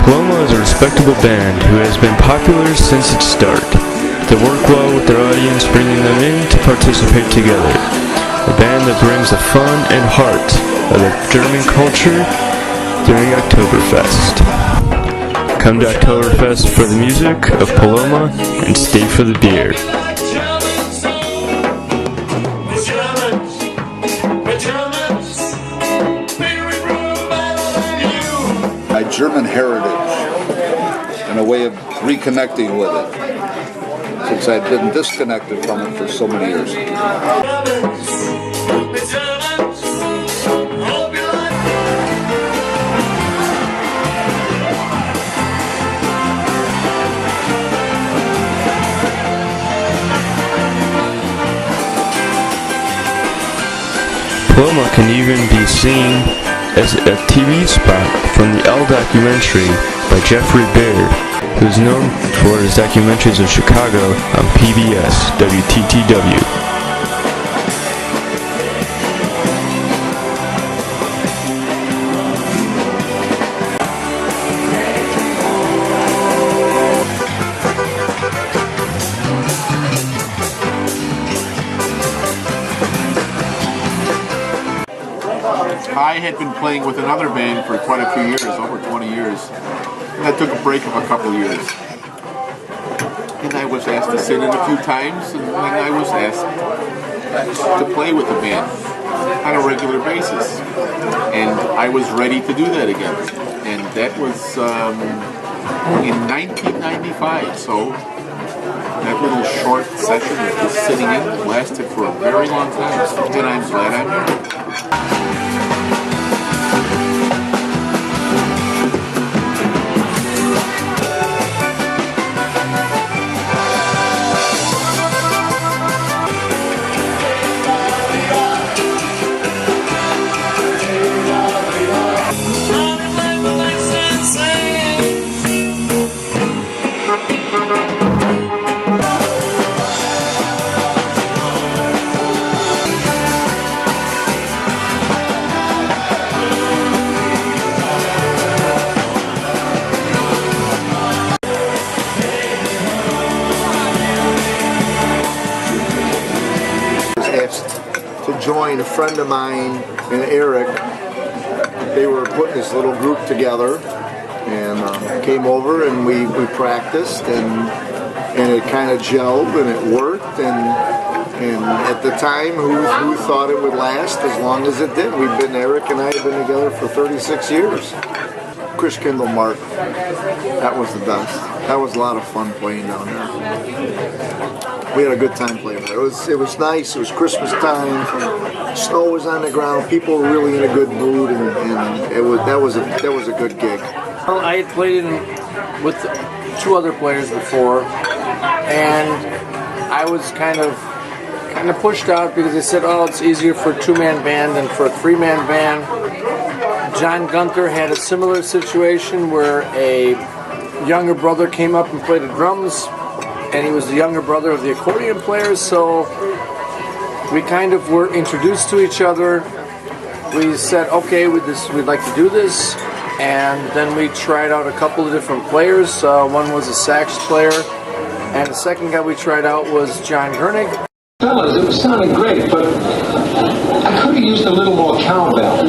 Paloma is a respectable band who has been popular since its start. They work well with their audience, bringing them in to participate together. A band that brings the fun and heart of the German culture during Oktoberfest. Come to Oktoberfest for the music of Paloma and stay for the beer. My German heritage and a way of reconnecting with it, since I've been disconnected from it for so many years. Paloma can even be seen as a TV spot from the L documentary by Jeffrey Baird, who is known for his documentaries of Chicago on PBS WTTW. I had been playing with another band for quite a few years, over 20 years. And I took a break of a couple years. And I was asked to sit in a few times, and then I was asked to play with the band on a regular basis. And I was ready to do that again. And that was in 1995, so that little short session of just sitting in lasted for a very long time, and I'm glad I'm here. To join a friend of mine and Eric. They were putting this little group together and came over and we practiced and it kind of gelled and it worked and at the time who thought it would last as long as it did. Eric and I have been together for 36 years. Chris Kindle Mark, that was the best. That was a lot of fun playing down there. We had a good time playing there. It was nice. It was Christmas time. Snow was on the ground. People were really in a good mood, and that was a good gig. Well, I had played with two other players before, and I was kind of pushed out because they said, "Oh, it's easier for a two-man band than for a three-man band." John Gunther had a similar situation where a younger brother came up and played the drums, and he was the younger brother of the accordion player, so we kind of were introduced to each other. We said, okay, we'd like to do this, and then we tried out a couple of different players. One was a sax player, and the second guy we tried out was John Gurnig. Fellas, it sounded great, but I could have used a little more cowbell.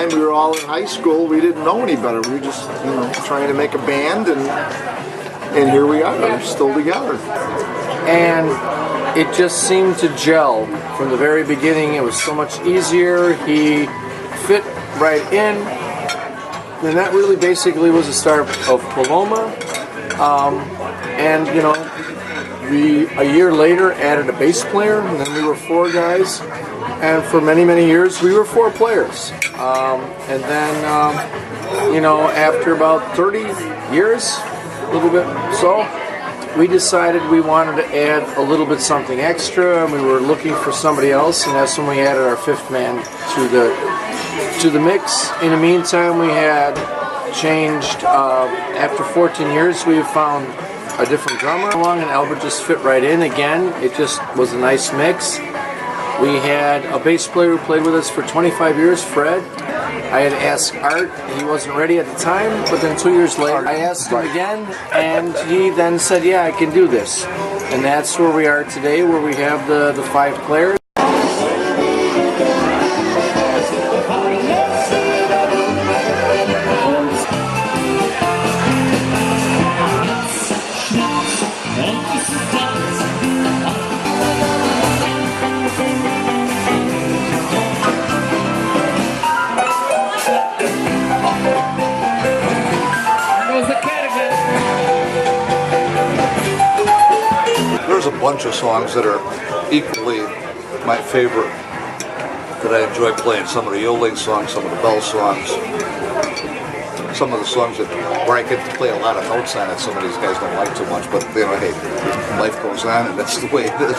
time we were all in high school, we didn't know any better. We were just, trying to make a band, and here we are, still together. And it just seemed to gel from the very beginning. It was so much easier. He fit right in. And that really basically was the start of Paloma. And, we, a year later, added a bass player, and then we were 4 guys. And for many, many years, we were 4 players. And then, after about 30 years, a little bit so, we decided we wanted to add a little bit something extra, and we were looking for somebody else, and that's when we added our 5th man to the mix. In the meantime, we had changed, after 14 years, we found a different drummer along, and Albert just fit right in again. It just was a nice mix. We had a bass player who played with us for 25 years, Fred. I had asked Art, he wasn't ready at the time, but then 2 years later I asked him again, and he then said, yeah, I can do this. And that's where we are today, where we have the 5 players. There's a bunch of songs that are equally my favorite that I enjoy playing. Some of the yodeling songs, some of the bell songs, some of the songs where I get to play a lot of notes on it. Some of these guys don't like too much, but hey, life goes on, and that's the way it is.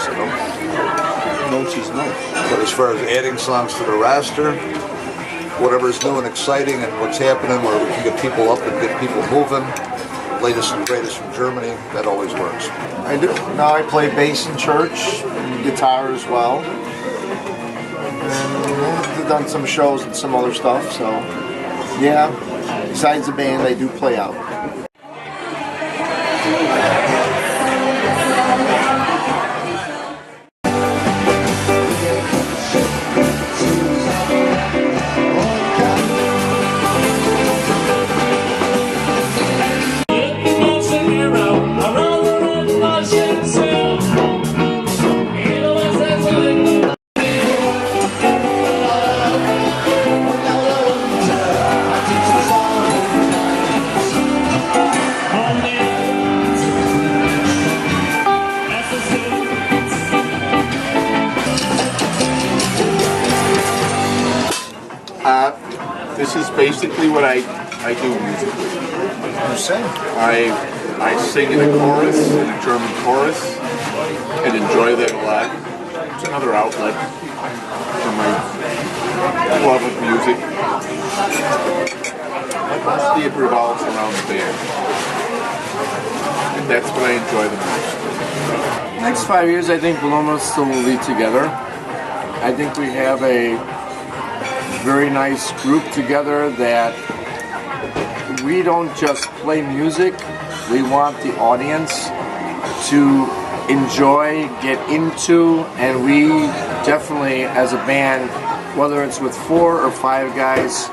Notes is notes. But as far as adding songs to the roster, whatever's new and exciting and what's happening, where we can get people up and get people moving, latest and greatest from Germany, that always works. I do. Now I play bass in church and guitar as well. And I've done some shows and some other stuff, so yeah, besides the band, I do play out. This is basically what I do musically. You sing? I sing in a chorus, in a German chorus, and enjoy that a lot. It's another outlet for my love of music. Mostly it revolves around the band. And that's what I enjoy the most. Next 5 years, I think Paloma still will be together. I think we have a very nice group together that we don't just play music, we want the audience to enjoy, get into, and we definitely, as a band, whether it's with 4 or 5 guys,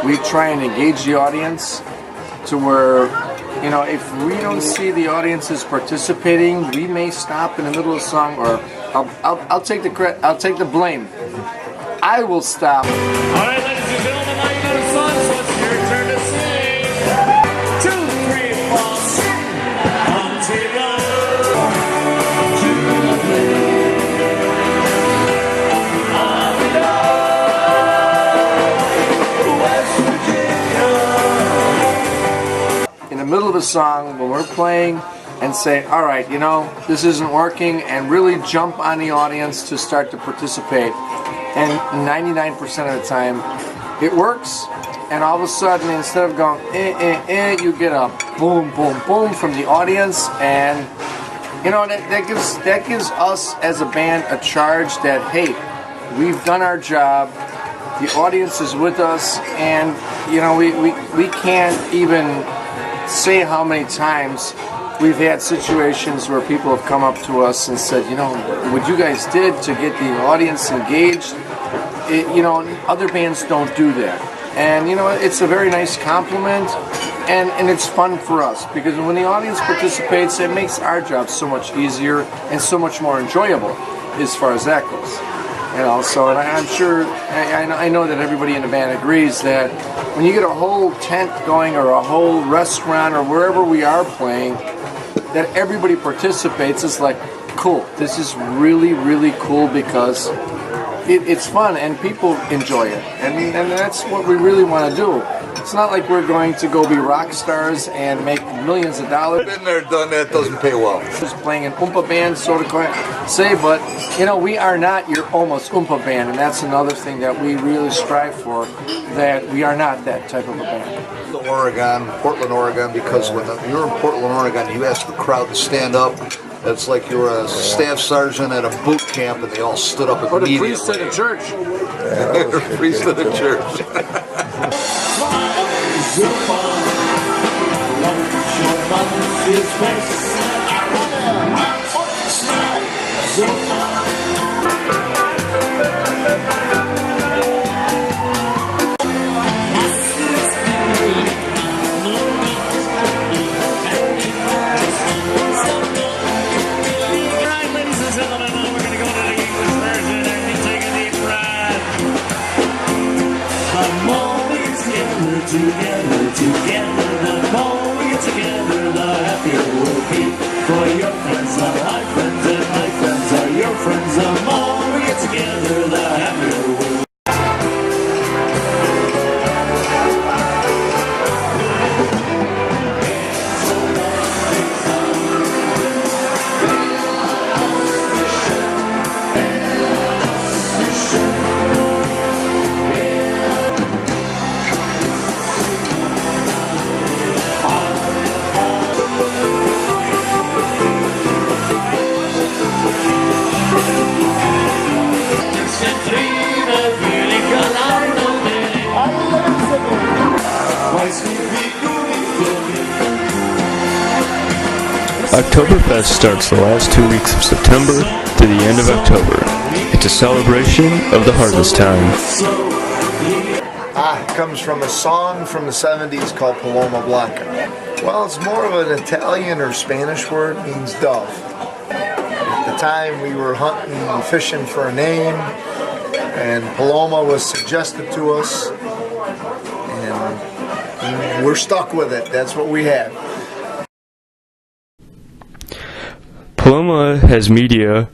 we try and engage the audience to where, if we don't see the audiences participating, we may stop in the middle of a song, or I'll take the blame. I will stop. All right, ladies and gentlemen, now you know the song, so it's your turn to sing. 2, 3, 4, sing. Ontario. In the middle of a song, when we're playing, and say, all right, this isn't working, and really jump on the audience to start to participate. And 99% of the time, it works. And all of a sudden, instead of going, you get a boom, boom, boom from the audience. And, that gives us as a band a charge that, hey, we've done our job. The audience is with us. And, we can't even say how many times we've had situations where people have come up to us and said, what you guys did to get the audience engaged, other bands don't do that. And you know, it's a very nice compliment, and it's fun for us because when the audience participates, it makes our job so much easier and so much more enjoyable as far as that goes. And also, and I'm sure, I know that everybody in the band agrees that when you get a whole tent going or a whole restaurant or wherever we are playing, that everybody participates is like, cool, this is really, really cool because it's fun and people enjoy it. And that's what we really want to do. It's not like we're going to go be rock stars and make millions of dollars. Been there, done that, doesn't pay well. Just playing an Oompa band, so to say, but you know, we are not your almost Oompa band, and that's another thing that we really strive for, that we are not that type of a band. Oregon, Portland, Oregon, because when you're in Portland, Oregon, you ask the crowd to stand up. It's like you're a staff sergeant at a boot camp and they all stood up immediately. Or the priest at a church. The priest at a church. Together, the more we get together, the happier we'll be. For your friends are my friends, and my friends are your friends. The more we get together, the happier we'll be. Oktoberfest starts the last 2 weeks of September to the end of October. It's a celebration of the harvest time. It comes from a song from the 70s called Paloma Blanca. Well, it's more of an Italian or Spanish word, it means dove. At the time we were hunting and fishing for a name, and Paloma was suggested to us, and we're stuck with it. That's what we have. Paloma has media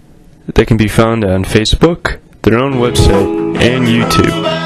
that can be found on Facebook, their own website, and YouTube.